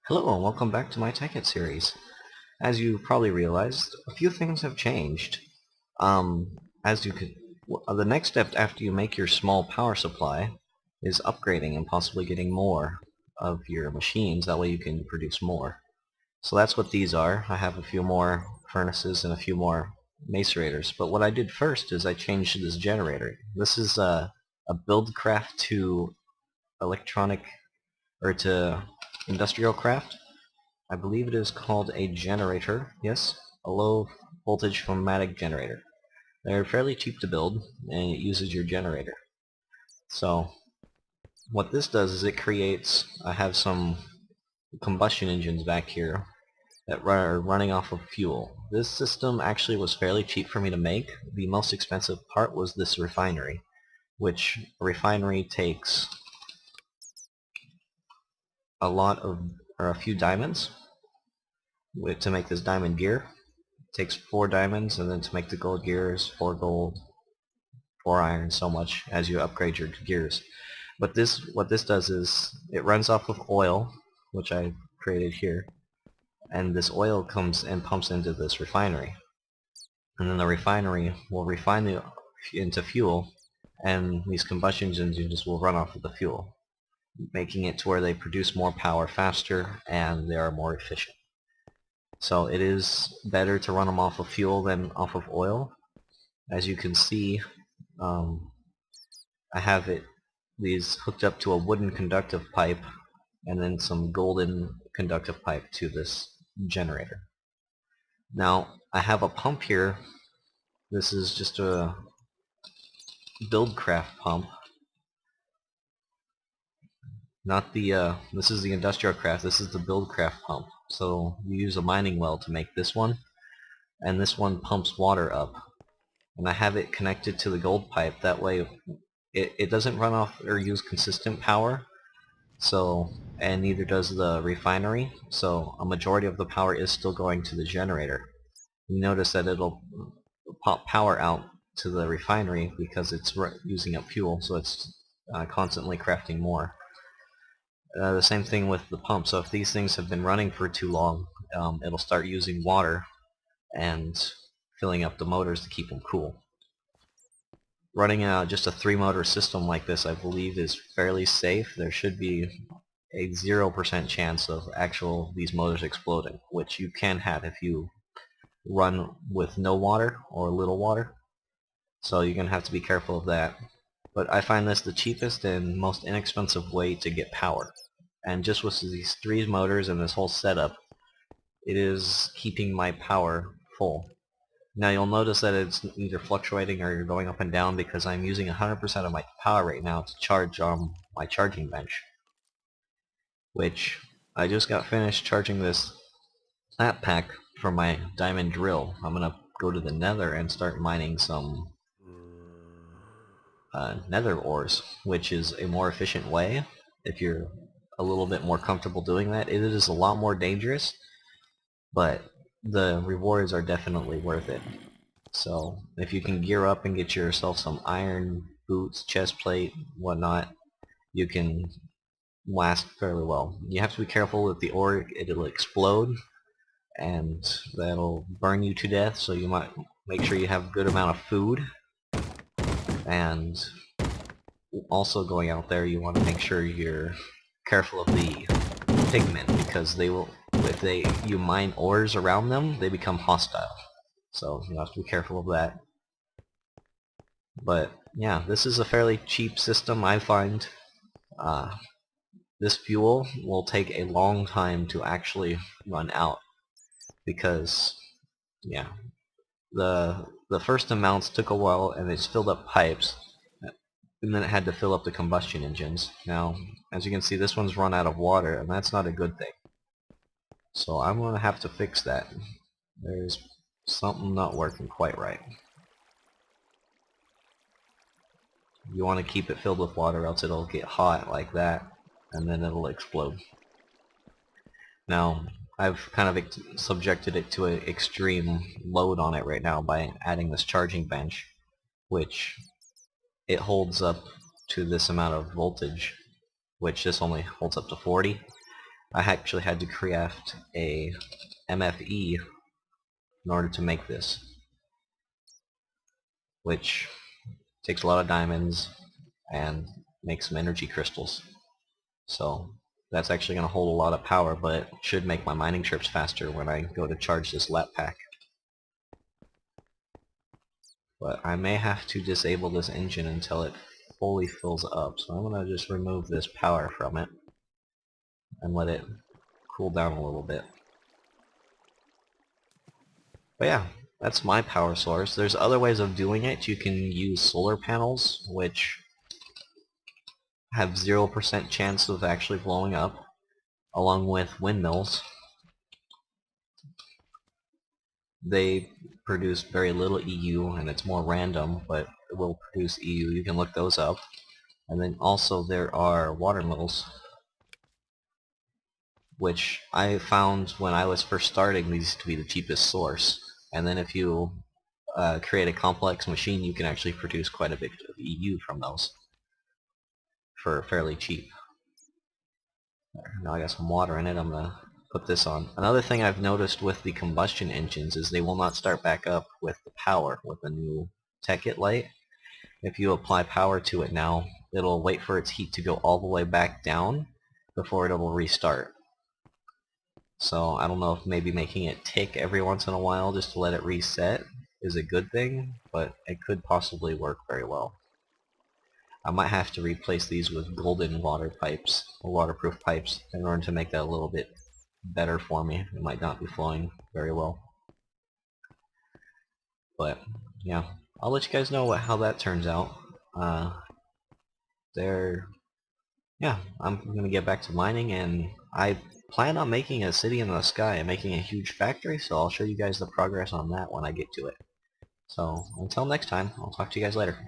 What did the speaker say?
Hello and welcome back to my tekkit series. As you probably realized, a few things have changed. As you could, the next step after you make your small power supply is upgrading and possibly getting more of your machines. That way you can produce more. So that's what these are. I have a few more furnaces and a few more macerators. But what I did first is I changed this generator. This is a buildcraft to electronic or to industrial craft. I believe it is called a generator, yes, a low voltage pneumatic generator. They're fairly cheap to build, and it uses your generator. So what this does is it creates, I have some combustion engines back here that are running off of fuel. This system actually was fairly cheap for me to make. The most expensive part was this refinery, which a refinery takes a lot of, or a few diamonds to make this diamond gear. It takes 4 diamonds, and then to make the gold gears, 4 gold, 4 iron, so much as you upgrade your gears. But what this does is it runs off of oil, which I created here, and this oil comes and pumps into this refinery. And then the refinery will refine it into fuel, and these combustion engines will run off of the fuel, making it to where they produce more power faster and they are more efficient. So it is better to run them off of fuel than off of oil. As you can see, I have these hooked up to a wooden conductive pipe and then some golden conductive pipe to this generator. Now I have a pump here. This is just a buildcraft pump. Not the this is the industrial craft. This is the buildcraft pump. So you use a mining well to make this one, and this one pumps water up. And I have it connected to the gold pipe. That way it doesn't run off or use consistent power, so, and neither does the refinery, so a majority of the power is still going to the generator. You notice that it'll pop power out to the refinery because it's using up fuel, so it's constantly crafting more. The same thing with the pump, so if these things have been running for too long, it'll start using water and filling up the motors to keep them cool. Running just a 3-motor system like this, I believe, is fairly safe. There should be a 0% chance of these motors exploding, which you can have if you run with no water or little water. So you're going to have to be careful of that. But I find this the cheapest and most inexpensive way to get power. And just with these 3 motors and this whole setup, it is keeping my power full. Now you'll notice that it's either fluctuating or going up and down because I'm using 100% of my power right now to charge my charging bench, which I just got finished charging this flat pack for my diamond drill. I'm gonna go to the nether and start mining some nether ores, which is a more efficient way if you're a little bit more comfortable doing that. It is a lot more dangerous, but the rewards are definitely worth it. So if you can gear up and get yourself some iron boots, chest plate, whatnot, you can last fairly well. You have to be careful with the ore. It'll explode and that'll burn you to death, so you might make sure you have a good amount of food. And also going out there, you want to make sure you're careful of the pigmen, because they will, if you mine ores around them, they become hostile. So you have to be careful of that. But yeah, this is a fairly cheap system, I find. This fuel will take a long time to actually run out, because yeah, the first amounts took a while, and it's filled up pipes, and then it had to fill up the combustion engines. Now, as you can see, this one's run out of water, and that's not a good thing. So I'm going to have to fix that. There's something not working quite right. You want to keep it filled with water, else it'll get hot like that, and then it'll explode. Now, I've kind of subjected it to an extreme load on it right now by adding this charging bench, which it holds up to this amount of voltage, which this only holds up to 40. I actually had to craft a MFE in order to make this, which takes a lot of diamonds and makes some energy crystals. So that's actually going to hold a lot of power, but it should make my mining trips faster when I go to charge this lap pack. But I may have to disable this engine until it fully fills up, so I'm going to just remove this power from it and let it cool down a little bit. But yeah, that's my power source. There's other ways of doing it. You can use solar panels, which have 0% chance of actually blowing up, along with windmills. They produce very little EU, and it's more random, but it will produce EU. You can look those up. And then also there are water mills, which I found when I was first starting these to be the cheapest source. And then if you create a complex machine, you can actually produce quite a bit of EU from those for fairly cheap. Now I got some water in it. I'm going to put this on. Another thing I've noticed with the combustion engines is they will not start back up with the power with the new tekkit light. If you apply power to it now, it'll wait for its heat to go all the way back down before it will restart. So I don't know if maybe making it tick every once in a while just to let it reset is a good thing, but it could possibly work very well. I might have to replace these with golden water pipes, or waterproof pipes, in order to make that a little bit better for me. It might not be flowing very well. But yeah, I'll let you guys know how that turns out. Yeah, I'm gonna get back to mining, and I plan on making a city in the sky and making a huge factory, so I'll show you guys the progress on that when I get to it. So until next time, I'll talk to you guys later.